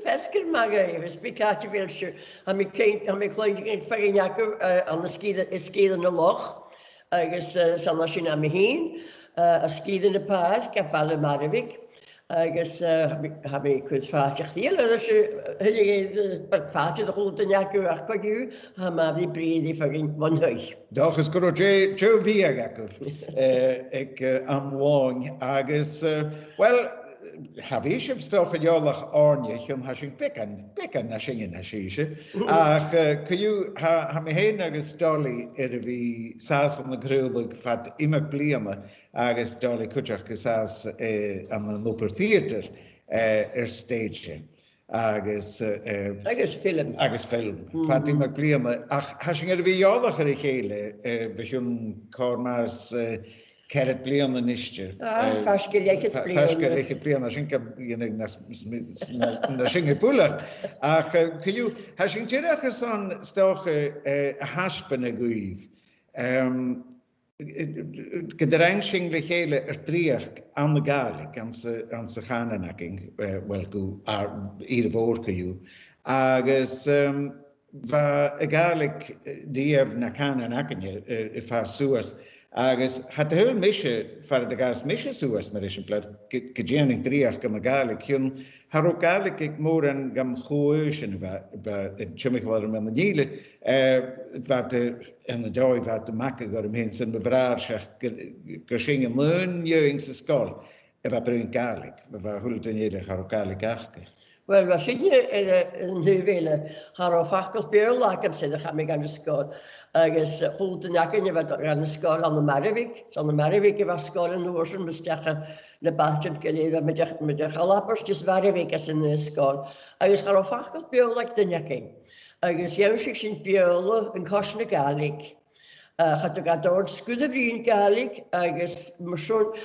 Fesgur magaígus bí cáte bhilseir a mi chláin feginneacu an na scíad na loch agus sanna sin a Mhìcheil a scíad na pád ga bailile marvig agus ha mi chud fáteach Ille fáte a chuútaneacu ach chuú ha má bhí bríí fagin bhainthaich. Dachas go Joe bhí agah ag an bháin agus well Habí sib stocha deolach áne chun hasing pican na sin na síise ach chuú ha Mhìcheil agus Dolly ar a bhí Seisean na grúlaigh fad imime bliana agus Dolly chuteach go sás an an Upper Theatre stage agus film fad imime bliana ach hasing ar a bhí deolach ar a chéile bhún cómars Cered blian an istir. Fascail leiche blian a sin na singe bula. Ach chuú ha sin tíachchas an stocha a haspan a gúibh. Go de rang sin le chéile tríocht an na Gaelic an sa chananaking well go ar bhórcaú. Agus bha a Gaelic díobh na chananaking I far suas. Agus hat de heel misje far de gas misje soas mar is blad gedéning dríach gan Gaelic chun har ook Gaelic ik mór an gam choúsin Mhìcheil an Ille wat en de dói wat de makke go heen sin bevraar go sin an leun jeing sa skol wat brun Gaelic war hultinnéidir har Gaelic achke. Wel, was sinne yn hyfele har o ffacol byrl ac yn sydd am ei gan ysgol. Agus hwlt yn ac yn efo gan ysgol an y Marifig. An y Marifig efo ysgol yn hwrs yn mysdiach na balchant gilydd a mydych alabers jys Marifig as yn y ysgol. Agus har o ffacol byrl ac dyn ac ein. Agus iawn sy'n byrl yn cos na Gaelig. Chad o gador sgwyd y frin Gaelig agus mwyswn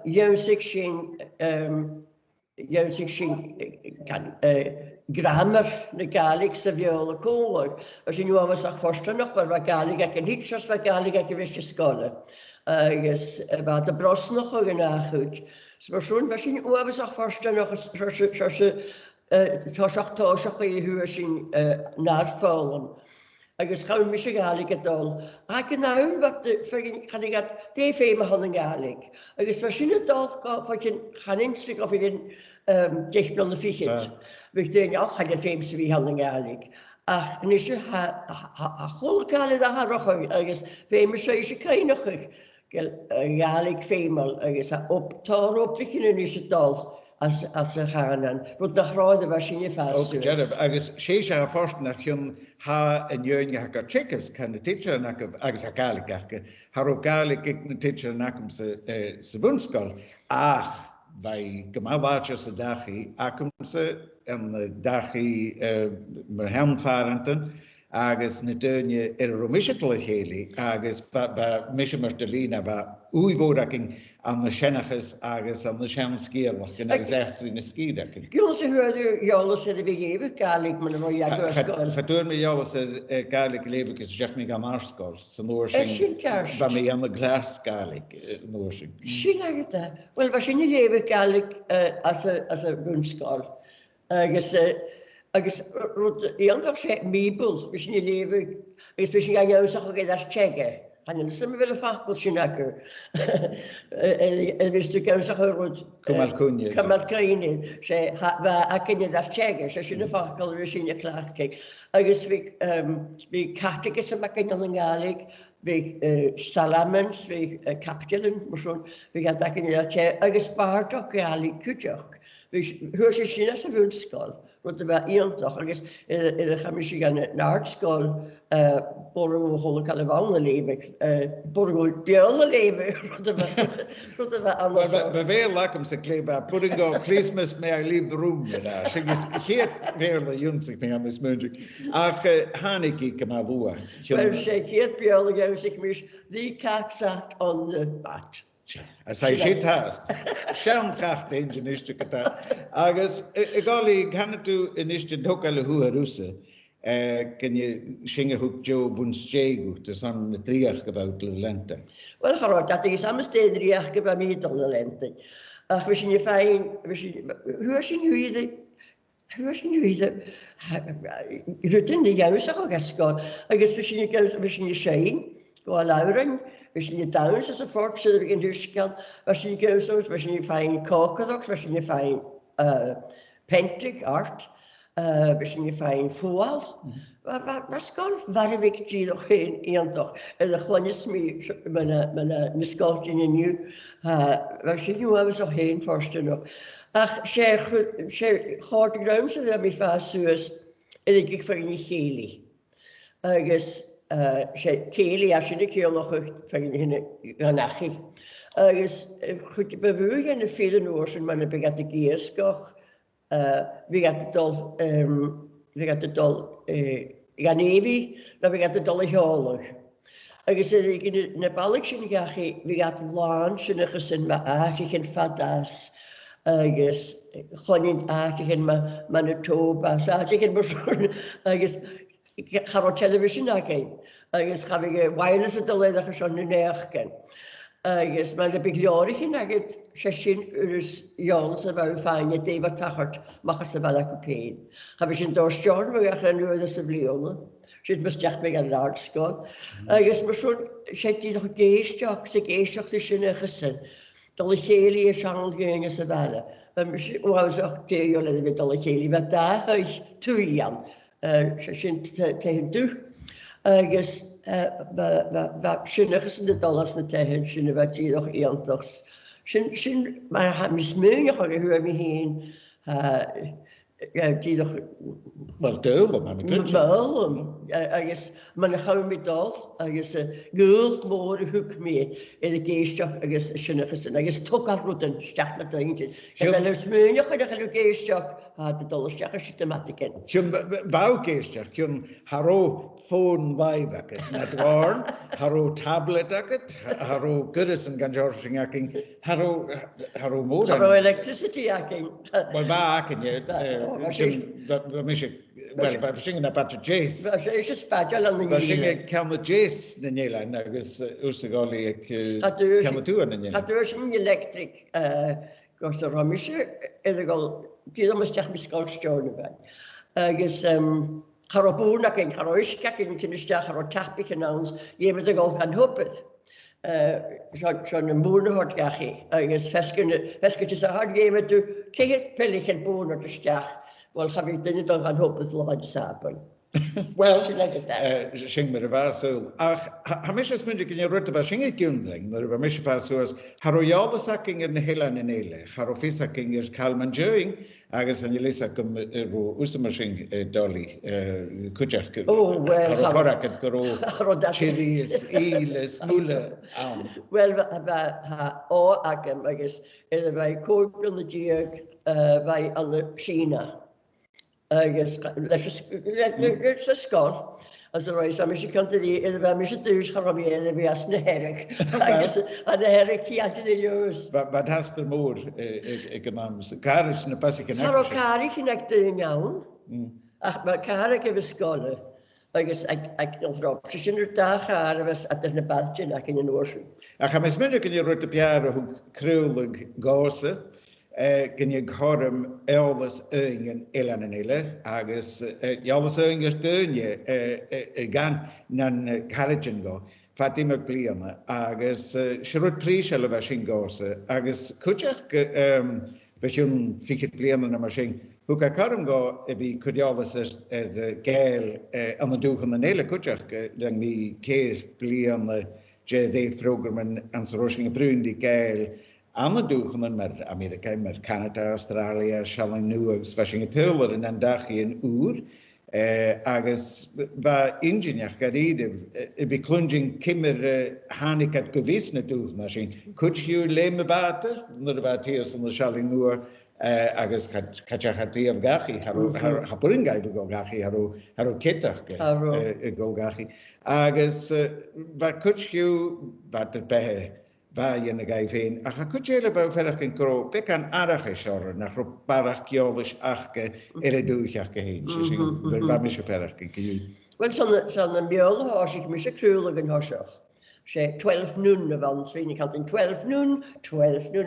iawn sy'n Iawn sy'n grammar na Gaelig sa bheola cólag. As yn yw'n ach fforstranach fa Gaelig ac yn hitchas fa Gaelig ac yn fyrst i sgola. Agus fa dy brosnach o gyn achwyd. So sy'n yw'n ach fforstranach tosach i hwyr sy'n nar ffólum. Agus chawn mis y Gaelig ydol. Ac yn awn chan i gad de ffeim a hon yn Gaelig. Agus fa sy'n ydol ffaith yn chanin sy'n goffi fy'n dechblon y ffychyd. Fych dyn i'w chan y ffeim sy'n fi hon yn Gaelig. Ach nes i ha chwl Gaelig a harwch agus ffeim sy'n eisiau cainach Gaelig ffeimol agus a tar oplichin yn eisiau dol. As y chanan. Rwyd na chroed y fasyn I ffas. Agus Seisean a fforstnach chun ha yn yw'n hag o'r chicas can y teacher yn agus a Gaelig achga. Har o Gaelig ag na teacher yn acum sa fwnsgol. Ach, fai gymawarcha sa dachi acum sa yn dachi myr helmfarantan agus na dynnu o Mhìcheil héli agus ba Mhìcheil mar Dolina ba úivóraking an na senachas agus an na sean skeelach gan agus echtri na skídaking. Gwn sy'n hwyrdd iolas ydy fi gefyd Gaelig ma'n efo iag o'r sgol. Chadwr mi iolas Gaelig lefyd gys jach mi gam arsgol. Sy'n carst. Ba mi an na glas Gaelig nôr sy'n. Sy'n agad da. Wel, ba sy'n lefyd Gaelig as y bwnsgol. Agus Iain gaf sé mýbul, vi sin lefyg, agus vi sin gael sach o gyda'r tege. Hanyn sy'n fel y ffacol sy'n agor. Ys dwi'n gael sach o rwyd... Cymal cwnydd. Cymal cwnydd, se ac yn yda'r tege, se sy'n y ffacol fi sy'n y clathceg. Agus fi categys yma gan yn Gaelig, fi salamans, fi capgelyn, fi gadag yn yda'r tege, agus bardog Gaelig cwdioch. Hwrs I sy'n as y fwnsgol. Rwy'n yma iontoch, agus ydych am eisiau gan yn artsgol bwrw o hol yn cael y fawn y lefyg, bwrw o biol y lefyg, rwy'n yma anos. Fe fe lacam sy'n gleba, putting go, Christmas, may I leave the room, yna. Sy'n hyd fe'r le ywnsig mi am ysmwnsig. Ac hanig I gyma ddwa. Wel, sy'n hyd biol y gewsig mis, the cat sat on the mat. As I shit hast. Schaun kracht engine is gyda. Agus egoli can du in is de dokale hu russe. Can you sing a hook Joe Bunstjegu to some triach about the lente? Wel, charot, dat is am steed triach about me on the lente. Ach, we zien je fijn, we zien, hoe zien jullie Hur sy'n dweud, rydyn ni iaws ac o gasgol, agos fes i'n Seisean, go a lawr fes i'n dawns as y ffordd sydd yn hwysgan, fes i'n gaws, fes i'n ffain cocodox, fes i'n ffain pentig, art, fes i'n ffain ffwal. Fes gol farifig gyda'r hyn i'n doch, ydych chlonis mi, mae'n nisgol dyn ni'n fes i'n yw afos o hyn fforst yno. Ach, sé chod grawn sydd am I ffa sŵs ydy gig ffyrin I Mhìcheil. Agus sé Mhìcheil a sy'n y ceolwch ffyrin hyn yn achi. Agus chwyd befwy gan y ffydd yn oes yn ma'n y bygad y giesgoch. Fi gad y dol gan efi na fi gad y dol y heolwg. Agus ydy gyn y balig sy'n gachu fi gad lan sy'n ychys yn ma a chi'n ffadas. Agus chlonin ag hyn ma'n y tobas ag hyn mwyn agus charo television ag ein agus chafig wireless y dyled ach ysio yn neach gen agus ma'n y bigliori hyn ag sy'n yrys ion sy'n fawr ffain y deif o tachart machas y fel ac o pein chafig sy'n dos John fwy ach yn rwyd y syflion sy'n mysdiach meg ar yr artsgol agus mae'n sôn sy'n dydych o geistioch sy'n eich ysyn Dol y Mhìcheil I sianol gyn y sefala. Waws o'ch geio le ddim dol y Mhìcheil fa da hyll twylian. Sy'n tehyn dw. Agus sy'n echos yn y dolas na tehyn sy'n yfa gydoch iantochs. Sy'n mae hamis mwyn o'ch o'r hwyr mi hyn. Gydoch... Wel, dyl o'n am y gynti. Wel, agus mae'n chawr mi dol, agus gwyl môr y hwg mi, edrych geistioch agus sy'n ysyn, agus tog ar rwydyn, stiach na dyn. Gyda lewis mwynioch yn eich geistioch, a dy dol stiach a systematic yn. Cyn faw geistioch, cyn haro ffôn waif ac na dwarn, haro tablet ac haro gyrys yn gan George sy'n ac haro môr. Haro electricity ac Wel, fa ac yn ie. Wel, fe sy'n yna bat y jes. Fe eisiau sbadiol yn Fe sy'n yna cael y jes na Iain, agus wrth y goli ac cael y tŵan na Iain. A dwi'n sy'n electric, gos o'r hom eisiau, edrych gyda mystiach misgol stiwn y fe. Agus, charo bŵn ac ein, charo isgac ein cynnwystiach, charo tapich yn awns, iem edrych ol gan hwbydd. Sian yn bŵn y hod gachu, agus fesgyn ys a hod iem edrych ceith pelich yn bŵn o'r ysgac. Wel, chafig dyn nhw'n gan hwbydd lofaid y sabon. Wel, sy'n mynd y fawr sŵl. Ach, hamisys mynd i gynnu rwyd y fawr sy'n ei gyndring, nyr yw hamisys fawr sŵl, haro iolus ac yng Nghyllan yn Ille, haro ffys ac yng Calman Joing, agus yn Ilis ac ym wrth sy'n doli, cwjach, haro fforach yn gyro, chilis, ilis, mwla, awn. Wel, o agam, agus, edrych fai cwrdd yn y diag, fai yn y Sina. Agus, leis ysgol, as yr oes, am eisiau cant ydi, edrych am eisiau dwys charomi edrych fi as na herig. Agus, a na herig ci adyn i liws. Fad hast yr môr y gymams, carys na basi gynnig. Haro carig yn ag dyn iawn, ach mae carig efo ysgol, agus ag nolrob, sy'n rwy'r da char efo adar na badjyn ac yn yn orsw. Ach, am ysmyndig yn i rwy'r biar o hwg crywlyg gosa, gynnig horym eolus yng yn Ilan yn Ille, agus eolus yng ys dynnu gan na'n carrig yn go, fa dim ag bli yma, agus siarwyd pris yle fe sy'n gosa, agus cwtach fe sy'n ffigyd bli yma yma sy'n hwg a carym go fi cwdiolus gael yn y dwch yn Ille cwtach, rang mi ceir bli yma je de ffrwgr yn syrwysg yn y brwn di gael am y dwch yn America, mae'r Canada, Australia, Sialan Nŵags, fe sy'n tywyr yn andach i'n ŵr, agus fa ingeniach gar idif, fi clwngin cymr hanig at gyfys na dwch na sy'n, cwch hiw le my bata, nyr fa tios yn y Sialan Nŵar, agus cachach at di af gachi, hapwrin gaif y gol gachi, haro cetach y gol gachi, agus fa cwch hiw bat y behe, fa yn y gaif ein, ac a cwtjeile fel ferach yn gro, be can arach eich o'r na rhwb barach giolus achge y dwch achge hyn, sy'n fa mis y ferach yn gyw. Wel, sa'n y miol o hos, ich mis y crwlyg yn hosioch. Se 12 noon y fan, sfyn i cantyn 12 noon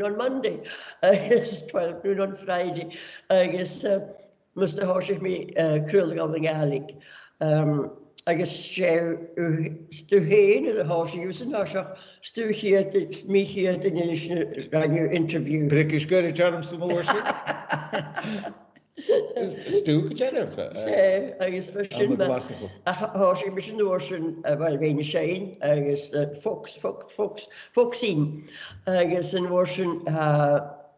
on Monday, 12 noon on Friday, agus Must have horses me krullig on the Gaelic. I guess stu heen in the horse using stu here me here the new interview. British good Jarmson worship. Stu Jennifer. I guess horse mission the ocean well being Shane, I guess foxing. I guess in ocean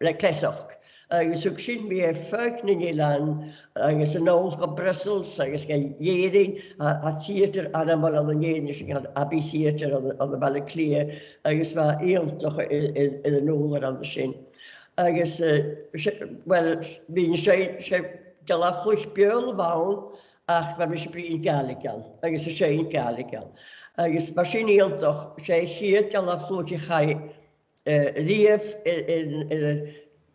like Klesok. I guess Uxin be a folk in Ilan, I guess an old Brussels, I guess Yedin, a theatre animal on the Yedin, Abbey Theatre on the Ballyclear, I guess Iain in the Nolan on the Shin. I guess, well, being Shane, Galafluch Björl Vaun, ach, when we speak Gallican, I guess a Shane Gallican. I guess Machine Iain toch, Shay here, Galafluch High, Lief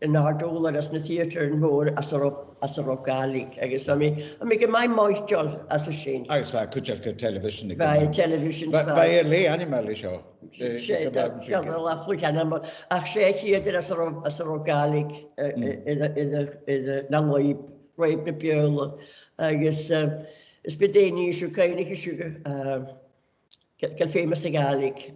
in our dollar as na theatre and more as a rock Gaelic. I guess I make my Mhìcheil as a Shane. I was could you television by television. By a lay animal show. Laugh animal. Ach sé here as a rock Gaelic in the Naloib rape na Björl. I guess it's been Danish or kind of sugar. Get famous Gaelic.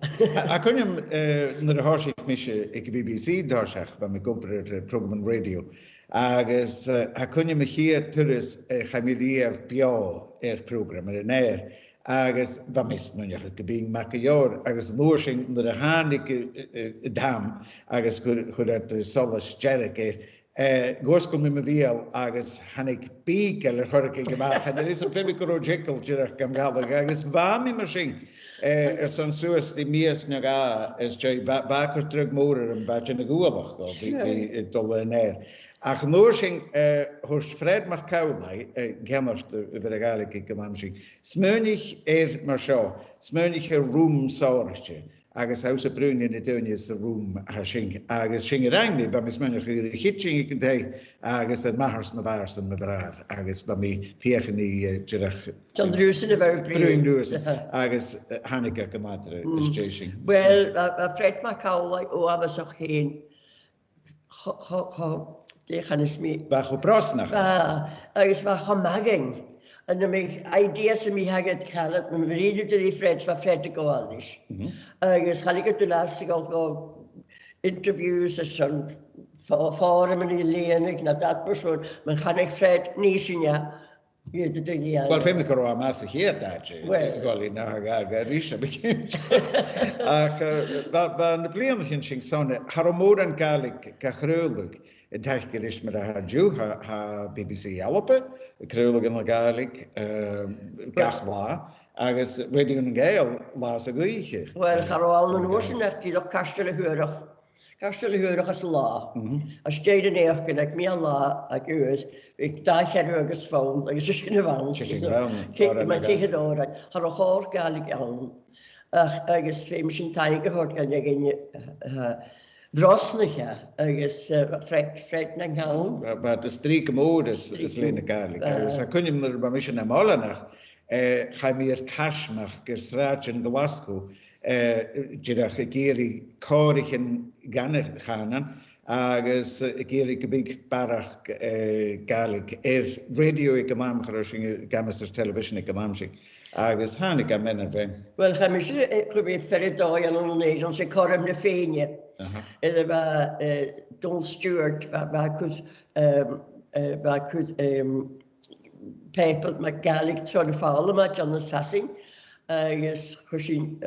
I couldn't the horse ik BBC dorsach van mijn computer program radio. Agus I couldn't me hier tourist familie bio program in air. Agus van mis mun je being Mhìcheil agus loorsing de handige dam agus goed dat solas jerke. Gorskom me veel agus hannig beakel hurricane gemaakt. En er is een veel corojekkel jerk kan gaan. Agus warm machine. Son suas die mies naga is jy baker terug moeder en badje na goebach of die Dolina. Ach noorsing host Fred Mhìcheil gennert over de Gaelic gelamsing. Smeunig maar zo. Smeunig room saurtje. Agus hause brun in the is room hashing agus shingerang by mis men hitching ik day agus at mahars na vars and mabrar agus by me piechni jerach Chandrusen very brun dus agus Hanika kamatre station. Well Fred Mhìcheil like I was auch heen de gaan is me ba brosnach agus va maging. And my ideas in me haggard callet, and we read to the French for Fred to go on this. I guess I get to last go interviews as some forum and Ille and that person, but can I Fred Nisinya? You did again. Well, Femi Karo Master here that Dolina Risha became. Van de Bleemchen sing son, Haramoran Gaelic, Cachrulug. Het is met haar Jew, haar BBC helpen, krullig in de Gaelic, gachla, agus radio en Gael laat ze goeie. Wel, ga al een woorden echt die nog kastelen als la. Als jij de neer kan ik meer la, ik daag er ergens van, ik is geen wand. Kijk, maar tegen door, ga nog hoor Gaelic aan. Ik is twee misschien tijd gehoord kan je geen Vrosnige, agus Fred na gaan. Maar de strieke modus is lene Gaelic. Dus kun je me er misschien naar Molenach. Ga meer Kashmach, Gersraatjen, Gewasco. Jirach, Geri, Korichen, Ganen. Agus Geri, Gebig, Barach, Gaelic. Radio, ik am Gamaster Television, ik am agus Hanika mennen ben. Wel, ga misschien probeer verder door en dan nee, dan zeg Corum de Feenje. En waar Don Stewart, waar could people met Gaelic zouden vallen met John Assassin. Is gezien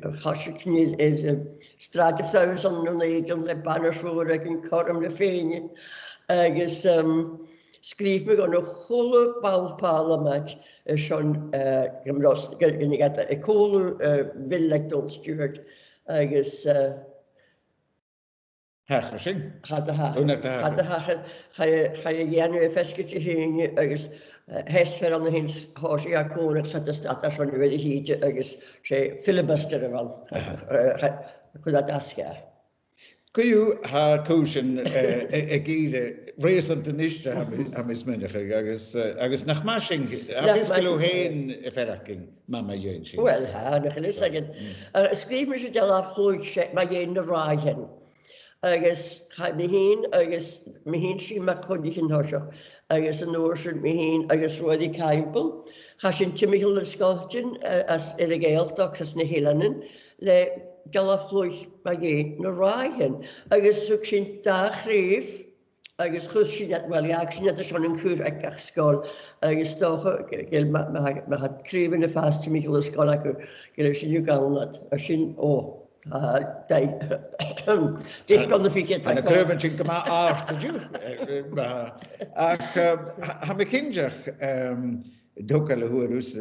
gasje is straatjeftuin zonder negen de banners voor ik Corum de Feenje. Is schreef me gewoon een goede bouwparlement. Schon gemrost, en ik had een kool willig Don Stewart. Is Hachering. Ga je gerne vestje heen, ergens hesver aan de hins hoorje ja koning zat de stad daar van de hietje ergens ze filibuster ervan. Kun dat asja. Kun je haar kozen ageren recent de nischte am is minder agus nach mashing is kilo heen verwerking mama jeentje. Wel, nog eens zeggen. Schreef me ze al afvloeid maar je in de raaien. agus agus mhín sí mar chudig an thoiseach agus an nóir mhín agus roiid í caimpel. Cha sin Mhìcheil scoiltin as iad a géaltach as na hélanin le galaflúich ma gé na ráin. Agus thug sin dá chríomh agus chud sin well sin a son an cúr ag scáil agus tócha me had críomh na fast Mhìcheil scáil acu go sinú gáilnad a sin ó. Dicht on the fiket. En het reuven sin gema ástadú. Ach ha me kinjach dúkal huair ús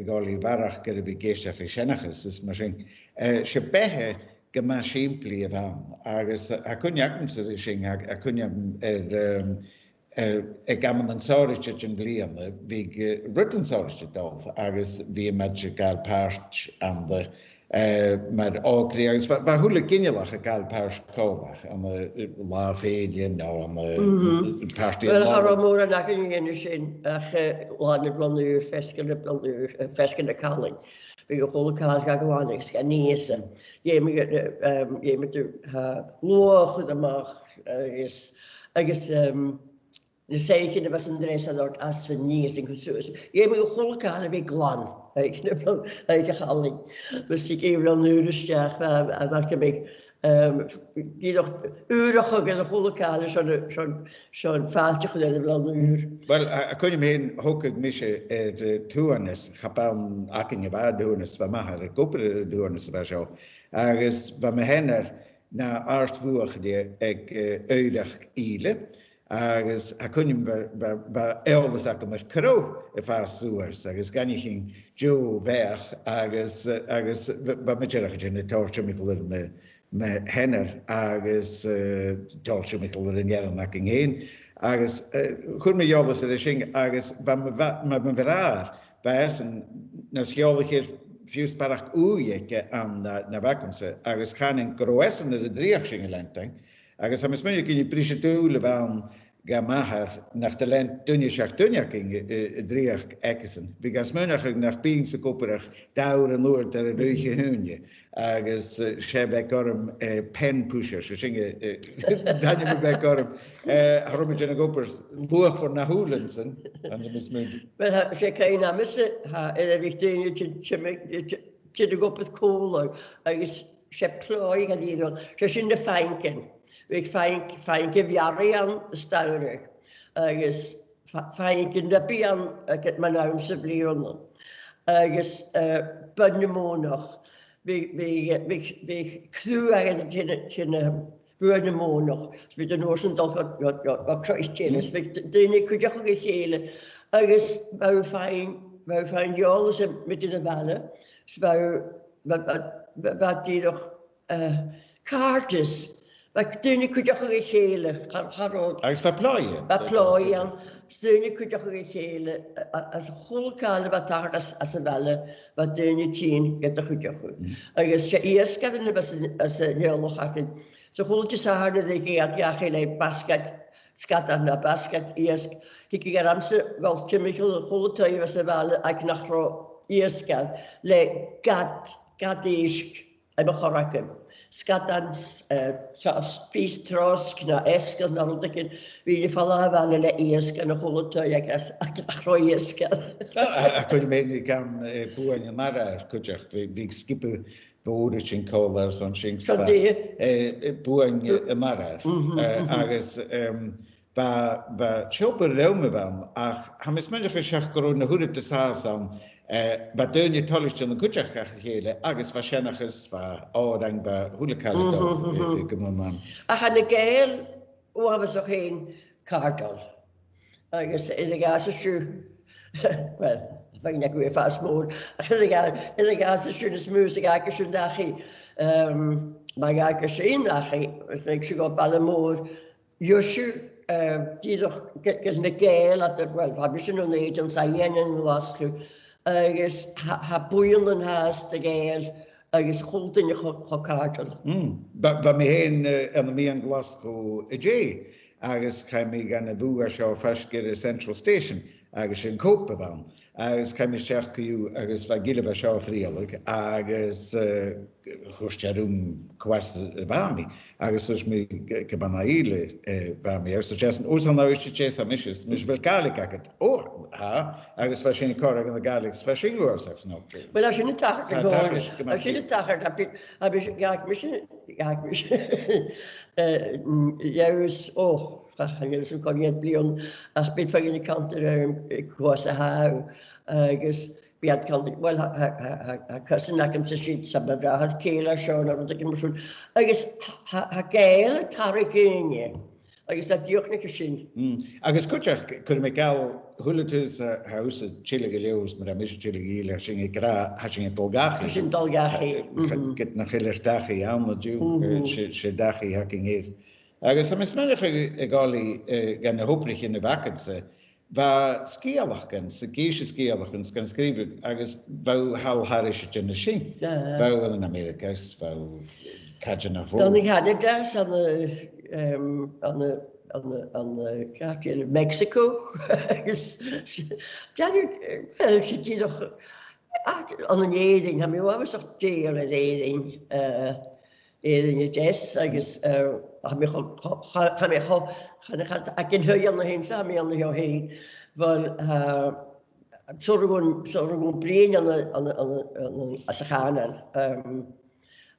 gáilí barach gur bhí géisteach I sennachas is mar sin. Se bethe gema siimplí a bhain agus a cunneachm sa sin a cunneam gaman an sáiriste an bliana bhí rutan sáiriste dómh agus bhí meid gal páirt an de maar ágrí agus ba thula ginealach a gal páirt cóbach an lá féile nó an páirtí. Well har mór an acin dhéanú sin ach lána blonúr fescin na calling. Bhí go chola cáil ga gohánig ga níosa. Dhéimi tú luachad amach agus na Seisean a bheits an dréis a dort as san níos an cwsús. Dhéimi go chola cáil a bhí glan. Ag a chaling. Dus die geven dan nu de sterk, maar ik heb giedoch uurige en de volle kale zo'n vaartje gedaan van een uur. Wel, ik kon je meen ook misje de toernis, gapan aking waar toernis van mij, de kopere toernis van zo. Ergens van me henner na aardwoord die ik uitdag Ille. Agus a kunnim ba elders ac yma'r cyrw y ffa'r sŵers, agus gan I chi'n jo fech, agus ba Mhìcheil yn y torch Mhìcheil me henner, agus torch Mhìcheil yn yeran ac yn hyn, agus chwn me elders yr sy'n, agus ba me verar, ba esyn, nas elders i'r fiws barach úiek an na vakumse, agus chanin groessen y driach sy'n y lentang, agus am ysmynnu gyn I brisio dŵl y fan ga mahar nach de lent dunne seach dunjaking driach ekkesen. Vi ga smynach nach bingse kopperach daur en noord der leuge hunje. Agus sé bekorm pen pusher, so singe dan je bekorm harom je goppers loog voor na hoelensen en de mismund. Wel sé kein na misse ha richting je de goppers kool agus sé ploi ga die sé sin de feinken. Ik fijn geviari aan staurig. Agus fijn gendepi aan het mijn oudste blionnen. Agus bunne monog. We kruw eigenlijk in bunne monog. We de noorsen dat wat kruisjes. We dingen kun je ook gehelen. Agus we fijn alles met de ballen. Wat die nog kaartjes. Like dunne kudach a chéile agus verpláie. Verpláie dunne kudach a chéile as a choolkale wat daar as a welle wat dunne tien get a kudach. Agus sé ieskat in as a neolog afin. So chooltje saarne de geat ja geen basket skat an na basket iesk. Hiki gar amse wel Mhìcheil chooltje was a welle ag nachro ieskat le gad isk a bechorakem. Skatan spís trosk na esken na runtekin vi falla wel le esken na cholte ag roi esken. A kun me kan boen je mar kujach vi skippe beoordet in kolar son shinks boen je mar agus ba choper rome van ach ha mis menje gesach corona hoe de saam ba dönje tollicht an kujach hele agus waarschijnachs va órang ba hulekal geman. A han de geil o was nog geen kardal. Agus in de gasú well ben ik weer fast moor. In de gasú is muziek agus dachi maar agus in dachi ik go balmoor Josu die doch get de geil at wel ha bis no agent Iain was agus ha buelen haast de geil agus choultin je chokartel. Ba me heen en me an Glasgow J agus cha me gan a bú seo feske Central Station agus sin Cope van agus caiimiisteach goú agus bheit giile bheith seo fríalag agus chustearúm cuasta bhami agus sus mí go banna Ille bhami agus tean ús an áiste té a mis bhfuil galig agad ó agus bheit sin córa an na galig bheit sin gúir nó. Well a sinna tachar a sinna tachar a gaag mis jeus ó sem kon net blion as bit fagin de kant koas a ha agus biad kan wel ha kussen nakem se schiet sa bra hat kela scho na ik mo agus ha geil tarigéine agus dat jochne sin. Agus kutach kun me gal huletus house chile geleus met a Mhìcheil Ille sin gra ha sin polgachi. Sin dolgachi. Get na giller dachi aan met ju se dachi haking hier. Agus am is menach gáí gan na hoplich in na vacanse, va skialachgan, sa géise skialachgan gan skrive agus bá hal haris in na sin. Bá in Amerikas, bá cadjan na Dan ik had het daar aan de Mexico. Wel, zit je toch aan een eding, heb je wel eens toch tegen een eding. Eding jazz, agus ik ken heel aan heen samen aan jou heen, want zorgen brein aan als gaan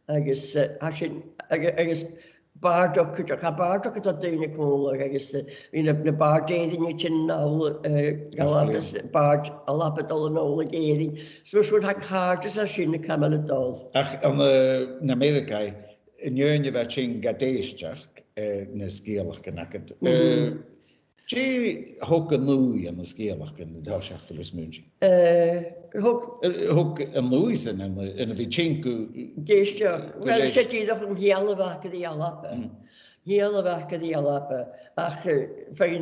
agus baardok dat dine kool agus in de baardeding tin nou galabes baard alapet al nolle eding so soort hak hartes as in de kamel dal. Ach aan in Amerika in jeunje wat sin gadéisteach na skeelach genakket. Hook een loei aan de skeelach in de dagseach voor de Mhìcheil. Hook een loei en een vicinku. Geestje, wel zit je toch een hele wakker die alappen. Hele wakker die alappen. Ach, van je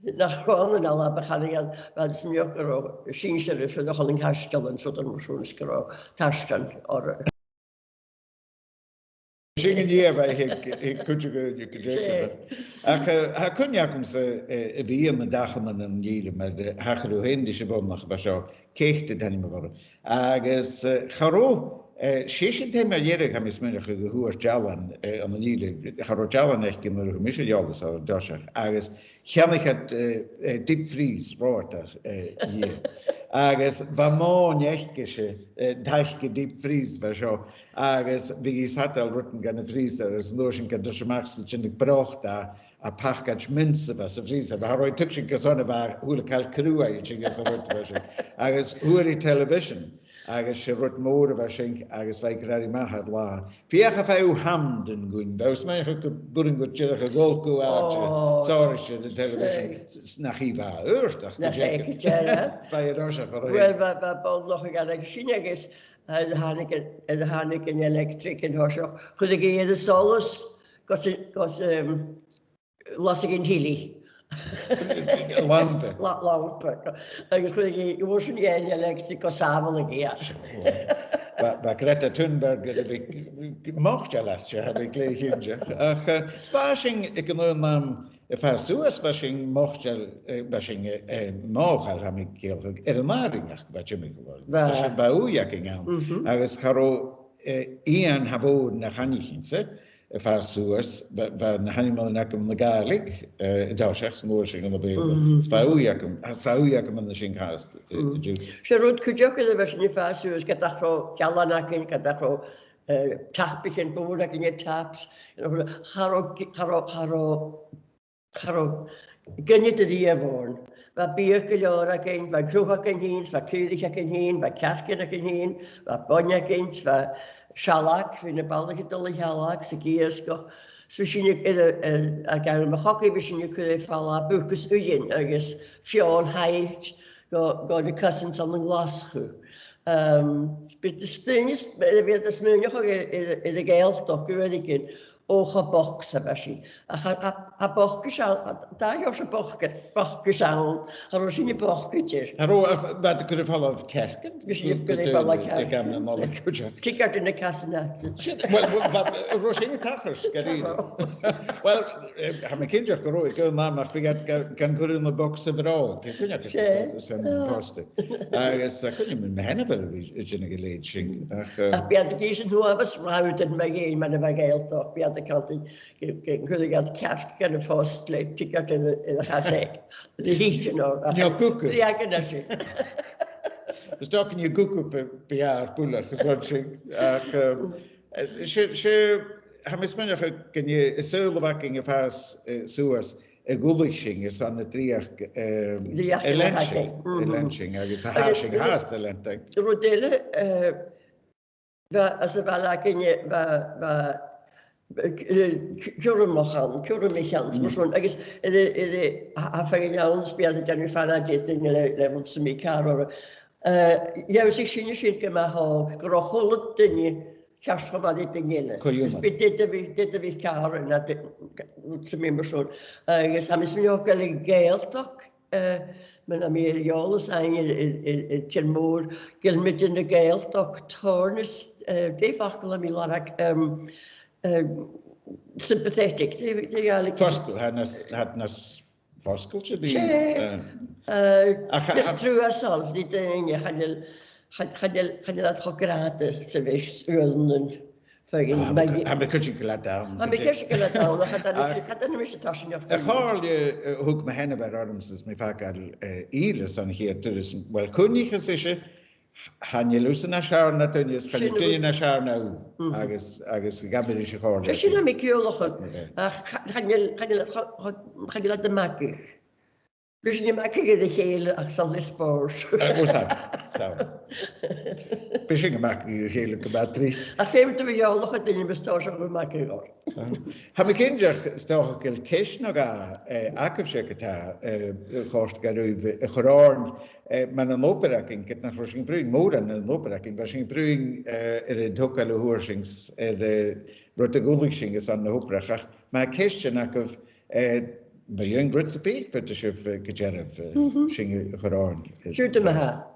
nach gewoon alappen gaan je wat is meer karo. Sindsje voor de holing herstellen zodat er zo'n karo tasten or. Zingen hier bij ik kun je ha kun jakom se wie in de dagen en een jele met de hagelohendische boom nog bij zo kechte dan niet meer worden. Agus garo Seisean thema jere kam is menach gehoor jallen aan de jele garo jallen echt in de Mhìcheil dus al dasher. Agus Iain het diep vries water hier. Agus va nechkische dachke diep vries was zo. Agus wie is hat al rutten gan vriezer is noschen kan dus maakst in de broch daar a pachkach minse was vriezer. Maar hoe tukschen gezonne var hoe kal krua je chingas rut was. Agus hoe television. Agus se rut mór was schenk agus vai gradi mahad la. Fiach fa u hamden gun. Daus mij burin gut chirche golku out. Sorry de television snachiva urtach. Bij rosa. Wel ba nog gaan Chinees. De Hanik en electric en horsel. Goed ik je de solos. Cos las ik in Hili. Lampe. Lampe. Ik goed je was een electric als avond hier. Ba Greta Thunberg Mhìcheil heb ik leegje. Ach, washing ik een naam. Far suas washing Mhìcheil washing Mhìcheil heb ik heel ernaring wat je me geworden. Dat bij u jaking aan. Agus garo Iain hebben na gannichen ze. Far suas ba na hanimal nakum na galig daar zegt noorsing aan de beeld. Bij u jakum zou jakum aan de shinkast. Ze rood kujokke was niet far suas get dat voor jalanakin get dat voor tapich en boer in je taps. Haro gynnydd y ddi efo'n. Fa bi'r gylior ag ein, fa grwch ag ein hyn, fa cydych ag ein hyn, fa carcyn ag ein hyn, fa bonia ag ein, fa sialag, fi'n y balag y dylu hialag, sy gyrsgoch. So sy'n ag ar y machogi, fi sy'n cydde ffala bwcus uyn, agos fion haid, god y cysyn son yn glasgw. Bydd y stynys, bydd y smynioch ag y gael doch, gwyd i gyn, ocha box a basi. A bochgus da jos a bochgus an, a rosin bochgus. Wat ik erval of kerken? Misschien kun je wel like Ik heb een alle kutje. Ticket in de kassenat. Wel, rosin tappers, Wel, heb mijn kindje gero, ik wil namelijk vergeet kan kunnen in de box of vrouw. Ik kun je zijn posten. Kun je met hen wel iets in de geleiding. Bij de kiezen hoe was ruiten bij je met een geld op. Bij de kant kun je het kerk kunnen vastleggen. Ticket in de kasset. De hietje nog. Ja, koeken. Ja, kan dat zien. Dus daar kun je koeken per jaar poelen, gezond. Hij mismennig kun je zullenwakking of haas zoals een guldiging is aan de triach elenching. Is een haashing haast elenching. Rodelle, als er wel kun je Mhìcheil, maar zo'n, ik is afgelopen speelde dan nu vanuit dit in de leven van Mhìcheil. Ja, we zien je zien maar hoog, grochelt dingen. Kast van wat dit Ille. Dus dit we karen dat ze meer zo. Dus hij is nu ook een geld ook. Men Mhìcheil zijn je tjelmoer gel met een geld ook tornes. Die vakkelen me laat sympathetic. Die eigenlijk. Vaskel, had nas vaskeltje die. Dus true asal. Dit je Ga je dat gratis, ze wees uren Heb ik kutje gelaten aan. Heb ik kutje gelaten aan, dan gaat dat niet meer tassen. Ik hoor je ook met hen bij Arms, dus mijn vaak al Ille zijn hier dus wel kundig is. Han je lust naar scharen natuurlijk, kan je naar scharen nou. Agus gabbel je hoor. Dus je naar Mhìcheil nog. Ga je dat maken? Dus je maakt de hele accentlispoors. Hoe staat het? Misschien maak je hele batterie. Ik vind het jou nog het in je bestoos op maken hoor. Heb ik kindje stel ik cash nog akefsekretar kost garuve geroorn met een operaking het naar voorzien bruin moeder een operaking waarschijnlijk bruin de dokale hoorsings de rotegulling is aan de opera maar cash nakov bij jong Britse P voor de chef gejerf zingen geroorn. Shoot hem ha.